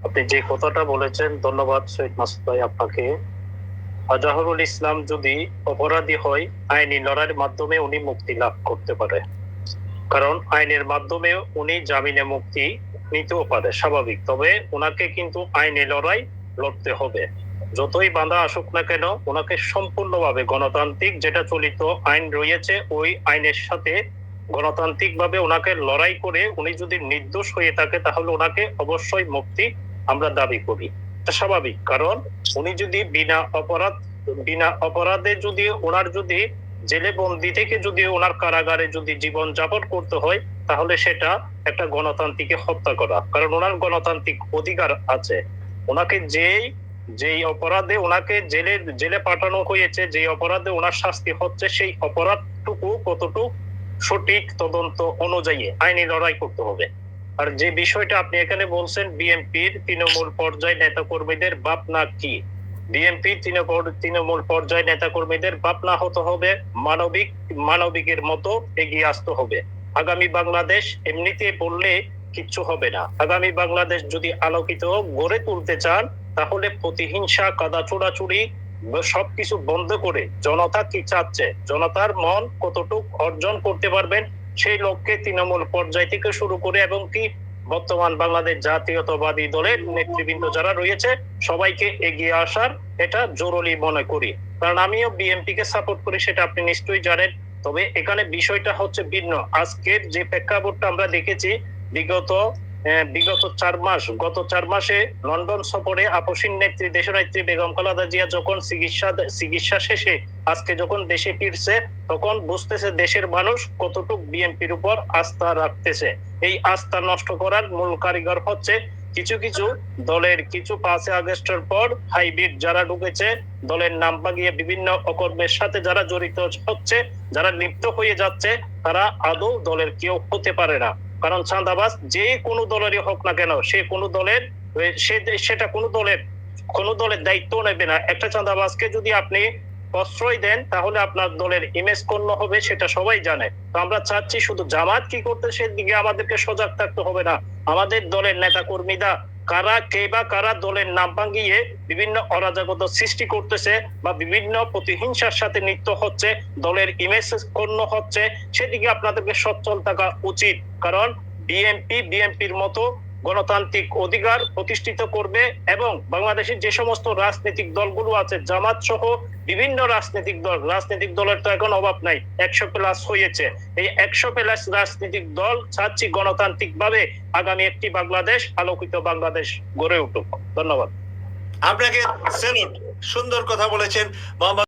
আপনি যে কথাটা বলেছেন, ধন্যবাদ শহীদ মাসুদ ভাই আপনাকে। আজহারুল ইসলাম যদি অপরাধী হয়, আইনি লড়াইয়ের মাধ্যমে উনি মুক্তি লাভ করতে পারে, কারণ আইনের মাধ্যমে উনি জামিনে মুক্তি নিতেও পারে, স্বাভাবিক। তবে ওনাকে কিন্তু আইনি লড়াই লড়তে হবে। যতই বাধা আসুক না কেন, ওনাকে সম্পূর্ণভাবে গণতান্ত্রিক যেটা চলিত আইন রয়েছে, ওই আইনের সাথে গণতান্ত্রিক ভাবে ওনাকে লড়াই করে উনি যদি নির্দোষ হয়ে থাকে, তাহলে ওনাকে অবশ্যই মুক্তি আমরা দাবি করি। এটা স্বাভাবিক, কারণ উনি যদি বিনা অপরাধে যদি ওনার যদি জেলে বন্দি থেকে যদি ওনার কারাগারে যদি জীবন যাপন করতে হয়, তাহলে সেটা একটা গণতান্ত্রিককে হত্যা করা, কারণ ওনার গণতান্ত্রিক অধিকার আছে। ওনাকে যেই অপরাধে ওনাকে জেলে পাঠানো হয়েছে, যে অপরাধে ওনার শাস্তি হচ্ছে, সেই অপরাধটুকু কতটুকু সঠিক তদন্ত অনুযায়ী আইনি লড়াই করতে হবে। আর যে বিষয়টা আপনি এখানে বলছেন, বিএনপির তৃণমূল পর্যায়ে নেতা কর্মীদের ভাবনা কি, বিএনপি তৃণমূল পর্যায়ে নেতা কর্মীদের ভাবনা হতে হবে মানবিকের মতো এগিয়ে আসতে হবে। আগামী বাংলাদেশ এমনিতে বললে কিচ্ছু হবে না। আগামী বাংলাদেশ যদি আলোকিত গড়ে তুলতে চান, তাহলে প্রতিহিংসা, কাদা ছোড়াছুড়ি সবকিছু বন্ধ করে জনতা কি চাচ্ছে, জনতার মন কতটুকু অর্জন করতে পারবেন, সেই লক্ষ্যে তৃণমূল পর্যায় থেকে শুরু করে এবং কি বর্তমান বাংলাদেশ জাতীয়তাবাদী দলের নেতৃবৃন্দ যারা রয়েছে, সবাইকে এগিয়ে আসার এটা জরুরি মনে করি। কারণ আমিও বিএনপি কে সাপোর্ট করি, সেটা আপনি নিশ্চয়ই জানেন। তবে এখানে বিষয়টা হচ্ছে ভিন্ন। আজকের যে প্রেক্ষাপটটা আমরা দেখেছি, বিগত 4 মাস, গত 4 মাসে লন্ডন সফরে আপসীন নেত্রী, দেশনেত্রী বেগম খালেদা জিয়া যখন চিকিৎসা শেষে আজকে যখন দেশে ফিরছে, তখন বুঝতেছে দেশের মানুষ কতটুকু বিএনপির উপর আস্থা রাখতেছে। এই আস্থা নষ্ট করার মূল কারিগর হচ্ছে কিছু কিছু দলের 5 আগস্টের পর হাইব্রিড যারা ঢুকেছে, দলের নাম বাগিয়ে বিভিন্ন অকর্মের সাথে যারা জড়িত হচ্ছে, যারা লিপ্ত হয়ে যাচ্ছে, তারা আদৌ দলের কেউ হতে পারে না। কারণ চাঁদাবাজ যে কোনো দলেরই হোক না কেন, সেটা কোনো দলের দায়িত্ব নেবে না। একটা চাঁদাবাজকে যদি আপনি প্রশ্রয় দেন, তাহলে আপনার দলের ইমেজ ক্ষুণ্ণ হবে, সেটা সবাই জানে। তো আমরা চাচ্ছি শুধু জামাত কি করতে, সেদিকে আমাদেরকে সজাগ থাকতে হবে না। আমাদের দলের নেতা কর্মীরা কারা দলের নাম ভাঙিয়ে বিভিন্ন অরাজকতা সৃষ্টি করতেছে বা বিভিন্ন প্রতিহিংসার সাথে লিপ্ত হচ্ছে, দলের ইমেজ ক্ষুণ্ণ হচ্ছে, সেদিকে আপনাদেরকে সচল থাকা উচিত। কারণ বিএনপির মতো গণতান্ত্রিক অধিকার প্রতিষ্ঠিত করবে এবং বাংলাদেশের যে সমস্ত রাজনৈতিক দলগুলো আছে, জামাত সহ বিভিন্ন রাজনৈতিক দলের তো এখন অভাব নাই, 100+ হয়েছে। এই 100+ রাজনৈতিক দল চাচ্ছি গণতান্ত্রিক ভাবে আগামী একটি বাংলাদেশ, আলোকিত বাংলাদেশ গড়ে উঠুক। ধন্যবাদ। আপনাকে স্যালুট, সুন্দর কথা বলেছেন মোহাম্মদ।